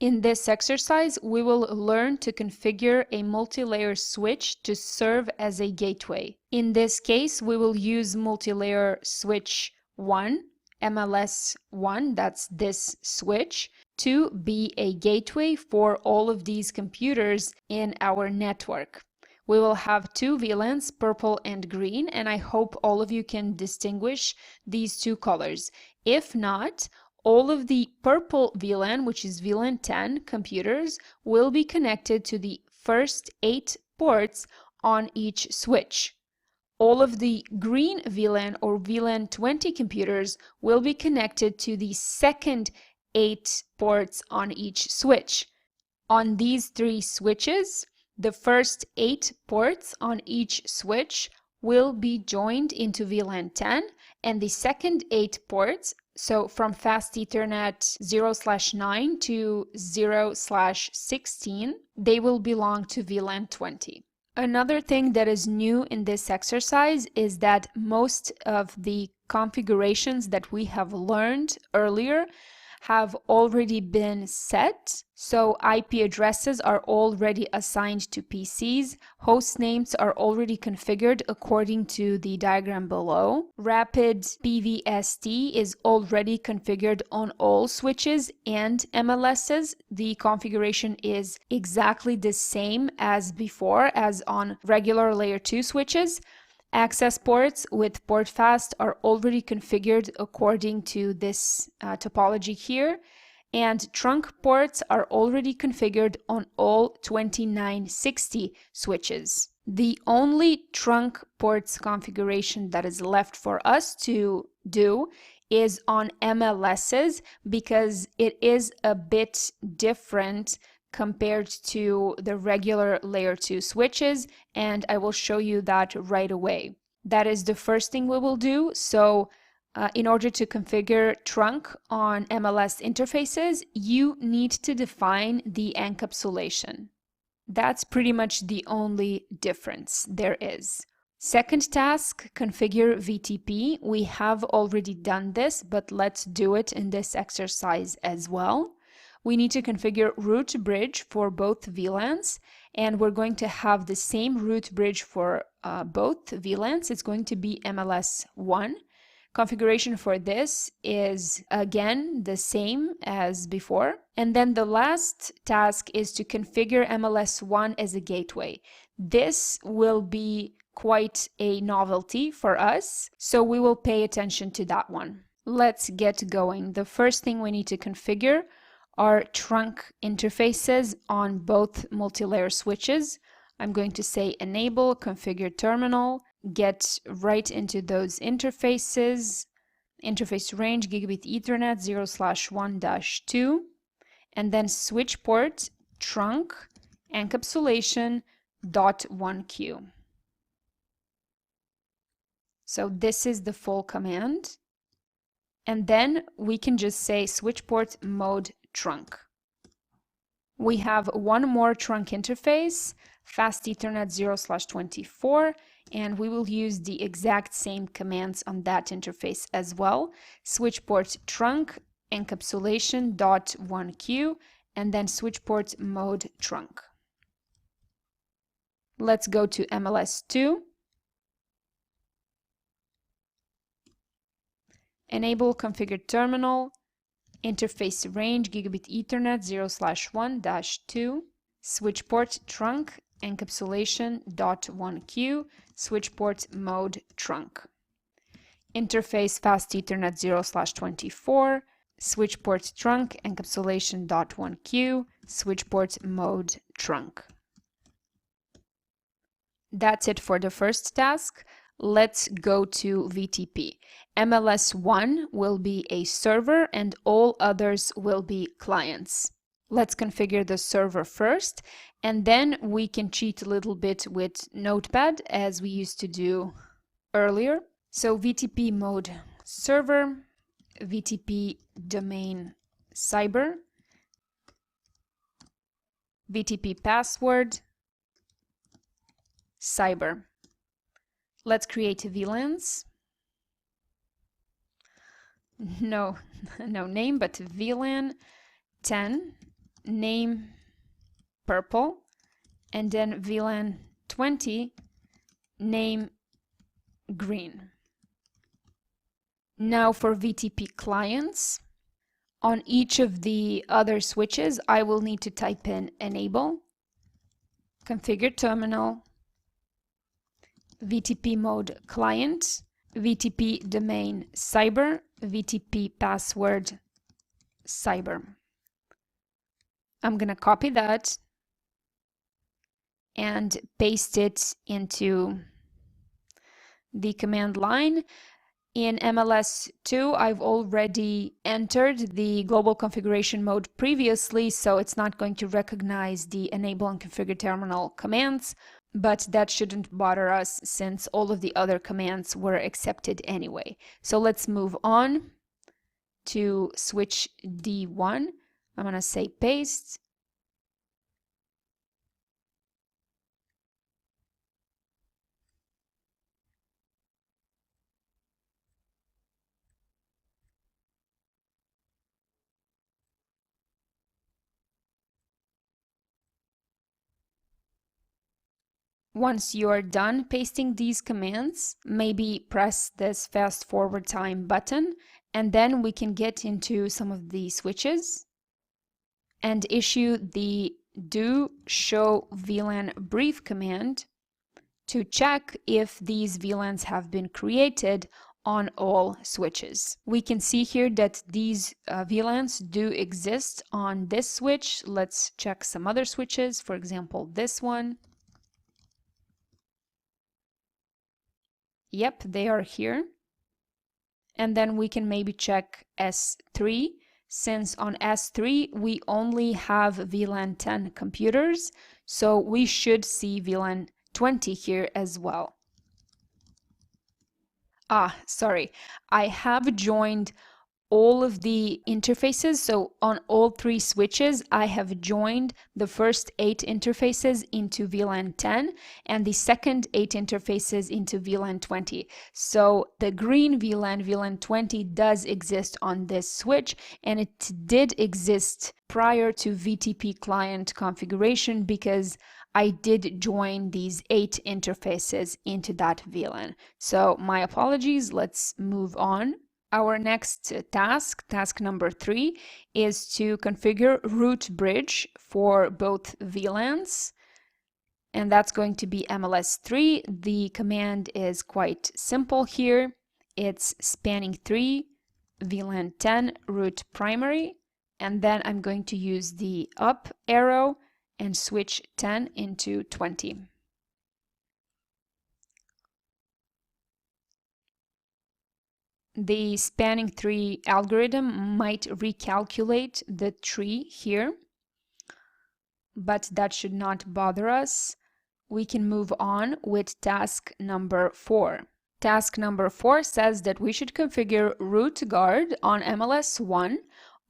In this exercise, we will learn to configure a multi-layer switch to serve as a gateway. In this case, we will use multi-layer switch 1, MLS 1, that's this switch, to be a gateway for all of these computers in our network. We will have two VLANs, purple and green, and I hope all of you can distinguish these two colors. If not, all of the purple VLAN, which is VLAN 10 computers, will be connected to the first 8 ports on each switch. All of the green VLAN or VLAN 20 computers will be connected to the second 8 ports on each switch. On these 3 switches, the first 8 ports on each switch will be joined into VLAN 10, and the second 8 ports, so from Fast Ethernet 0/9 to 0/16, they will belong to VLAN 20. Another thing that is new in this exercise is that most of the configurations that we have learned earlier have already been set. So IP addresses are already assigned to PCs. Host names are already configured according to the diagram below. Rapid PVST is already configured on all switches and MLSs. The configuration is exactly the same as before, as on regular layer 2 switches. Access ports with PortFast are already configured according to this topology here, and trunk ports are already configured on all 2960 switches. The only trunk ports configuration that is left for us to do is on MLSs, because it is a bit different compared to the regular layer 2 switches, and I will show you that right away. That is the first thing we will do. So in order to configure trunk on MLS interfaces, you need to define the encapsulation. That's pretty much the only difference there is. Second task, configure VTP. We have already done this, but let's do it in this exercise as well. We need to configure root bridge for both VLANs, and we're going to have the same root bridge for both VLANs. It's going to be MLS 1. Configuration for this is again the same as before. And then the last task is to configure MLS 1 as a gateway. This will be quite a novelty for us, so we will pay attention to that one. Let's get going. The first thing we need to configure are trunk interfaces on both multi-layer switches. I'm going to say enable configure terminal, get right into those interfaces, interface range gigabit Ethernet 0/1-2, and then switch port trunk encapsulation .1q. So this is the full command. And then we can just say switch port mode trunk. We have one more trunk interface, Fast Ethernet 0/24, and we will use the exact same commands on that interface as well. Switch port trunk encapsulation .1q, and then switch port mode trunk. Let's go to MLS2. Enable configure terminal, interface range gigabit Ethernet 0/1-2, switch port trunk encapsulation .1q, switch port mode trunk. Interface Fast Ethernet 0/24, switch port trunk encapsulation .1q, switch port mode trunk. That's it for the first task. Let's go to VTP. MLS 1 will be a server and all others will be clients. Let's configure the server first, and then we can cheat a little bit with Notepad as we used to do earlier. So VTP mode server, VTP domain cyber, VTP password, cyber. Let's create VLANs. No name, but VLAN 10 name purple, and then VLAN 20 name green. Now for VTP clients, on each of the other switches, I will need to type in enable, configure terminal, VTP mode client, VTP domain cyber, VTP password cyber. I'm going to copy that and paste it into the command line. In MLS2, I've already entered the global configuration mode previously, so it's not going to recognize the enable and configure terminal commands, but that shouldn't bother us since all of the other commands were accepted anyway. So let's move on to switch D1. I'm going to say paste. Once you're done pasting these commands, maybe press this fast forward time button, and then we can get into some of the switches and issue the do show VLAN brief command to check if these VLANs have been created on all switches. We can see here that these VLANs do exist on this switch. Let's check some other switches, for example, this one. Yep, they are here. And then we can maybe check S3, since on S3 we only have VLAN 10 computers, so we should see VLAN 20 here as well. Sorry, I have joined all of the interfaces. So on all three switches, I have joined the first 8 interfaces into VLAN 10 and the second 8 interfaces into VLAN 20. So the green VLAN, VLAN 20, does exist on this switch, and it did exist prior to VTP client configuration because I did join these 8 interfaces into that VLAN. So my apologies, let's move on. Our next task, task number 3, is to configure root bridge for both VLANs, and that's going to be MLS3. The command is quite simple here. It's spanning 3, VLAN 10, root primary, and then I'm going to use the up arrow and switch 10 into 20. The spanning tree algorithm might recalculate the tree here, but that should not bother us. We can move on with task number 4. Task number 4 says that we should configure root guard on MLS1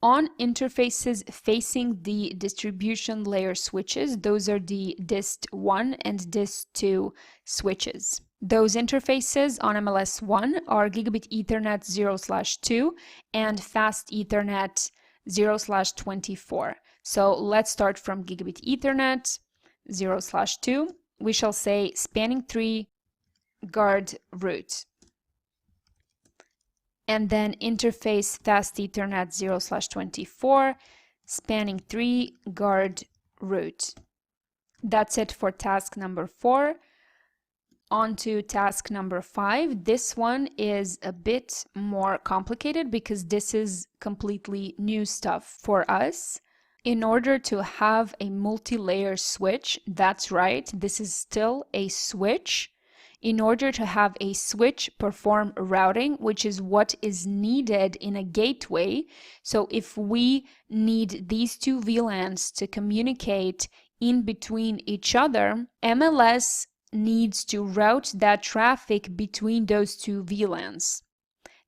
on interfaces facing the distribution layer switches. Those are the dist1 and dist2 switches. Those interfaces on MLS1 are Gigabit Ethernet 0/2 and Fast Ethernet 0/24. So let's start from Gigabit Ethernet 0/2. We shall say spanning tree guard root. And then interface Fast Ethernet 0/24, spanning tree guard root. That's it for task number 4. On to task number 5. This one is a bit more complicated because this is completely new stuff for us. In order to have a multi-layer switch, that's right, this is still a switch. In order to have a switch perform routing, which is what is needed in a gateway, so if we need these two VLANs to communicate in between each other, MLS needs to route that traffic between those two VLANs.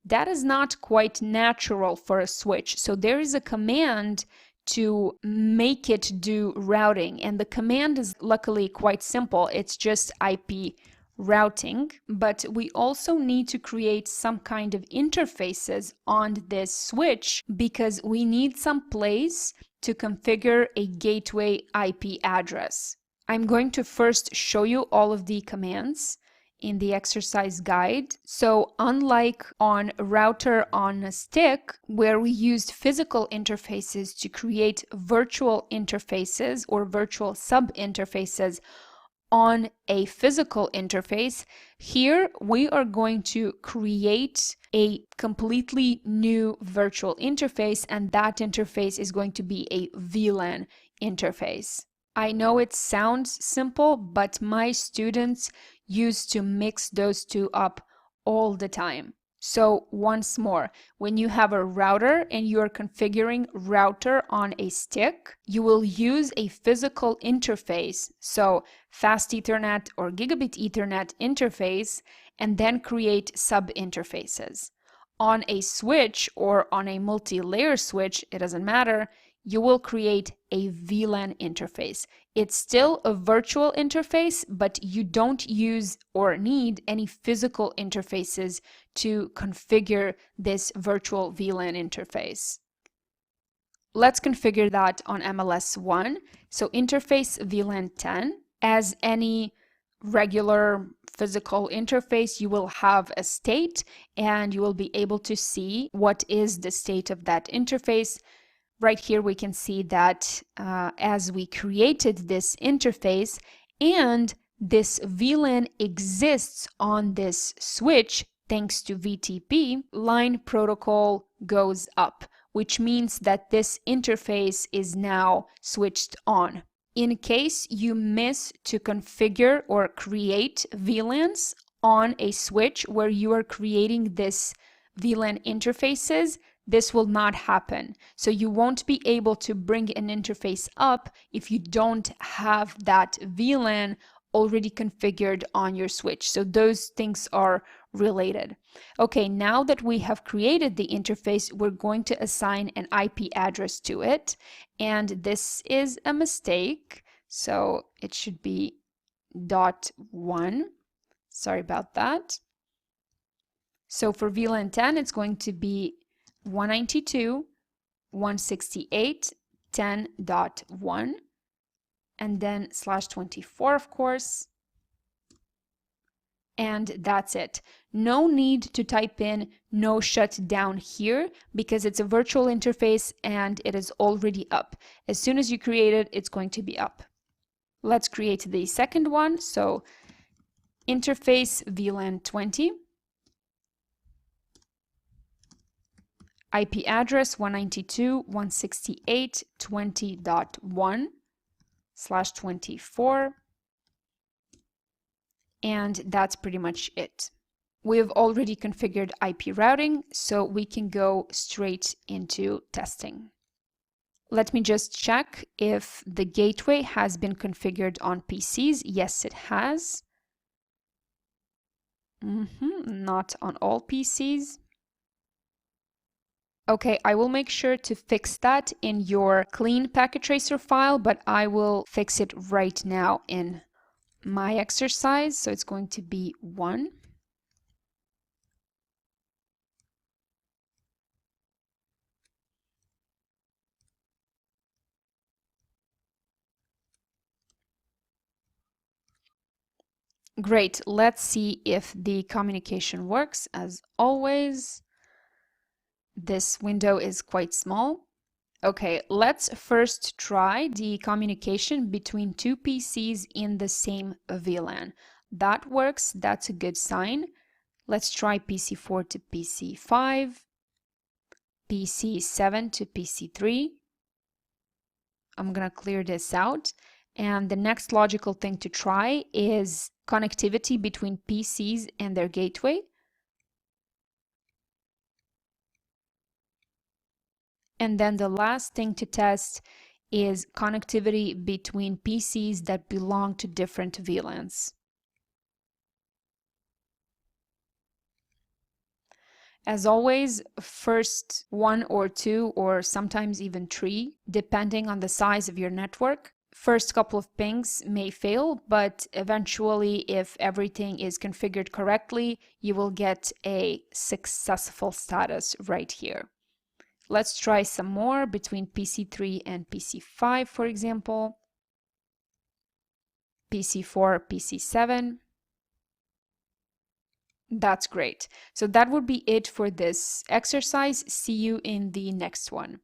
That is not quite natural for a switch, so there is a command to make it do routing, and the command is luckily quite simple. It's just IP routing, but we also need to create some kind of interfaces on this switch because we need some place to configure a gateway IP address. I'm going to first show you all of the commands in the exercise guide. So unlike on router on a stick, where we used physical interfaces to create virtual interfaces or virtual sub-interfaces on a physical interface, here we are going to create a completely new virtual interface, and that interface is going to be a VLAN interface. I know it sounds simple, but my students used to mix those two up all the time. So once more, when you have a router and you're configuring router on a stick, you will use a physical interface, so fast Ethernet or gigabit Ethernet interface, and then create sub-interfaces. On a switch or on a multi-layer switch, it doesn't matter, you will create a VLAN interface. It's still a virtual interface, but you don't use or need any physical interfaces to configure this virtual VLAN interface. Let's configure that on MLS1. So interface VLAN 10. As any regular physical interface, you will have a state and you will be able to see what is the state of that interface. Right here we can see that as we created this interface and this VLAN exists on this switch thanks to VTP, line protocol goes up, which means that this interface is now switched on. In case you miss to configure or create VLANs on a switch where you are creating this VLAN interfaces, this will not happen. So you won't be able to bring an interface up if you don't have that VLAN already configured on your switch. So those things are related. Okay, now that we have created the interface, we're going to assign an IP address to it. And this is a mistake. So it should be .1. Sorry about that. So for VLAN 10, it's going to be 192.168.10.1 and then /24, of course, and that's it. No need to type in no shutdown here because it's a virtual interface and it is already up. As soon as you create it, it's going to be up. Let's create the second one. So interface VLAN 20. IP address 192.168.20.1/24, and that's pretty much it. We've already configured IP routing, so we can go straight into testing. Let me just check if the gateway has been configured on PCs. Yes, it has. Not on all PCs. Okay, I will make sure to fix that in your clean packet tracer file, but I will fix it right now in my exercise. So it's going to be 1. Great, let's see if the communication works. As always, this window is quite small. Okay, let's first try the communication between two PCs in the same VLAN. That works, that's a good sign. Let's try PC4 to PC5, PC7 to PC3. I'm gonna clear this out. And the next logical thing to try is connectivity between PCs and their gateway. And then the last thing to test is connectivity between PCs that belong to different VLANs. As always, first 1 or 2 or sometimes even 3, depending on the size of your network. First couple of pings may fail, but eventually, if everything is configured correctly, you will get a successful status right here. Let's try some more between PC3 and PC5, for example. PC4, PC7. That's great. So that would be it for this exercise. See you in the next one.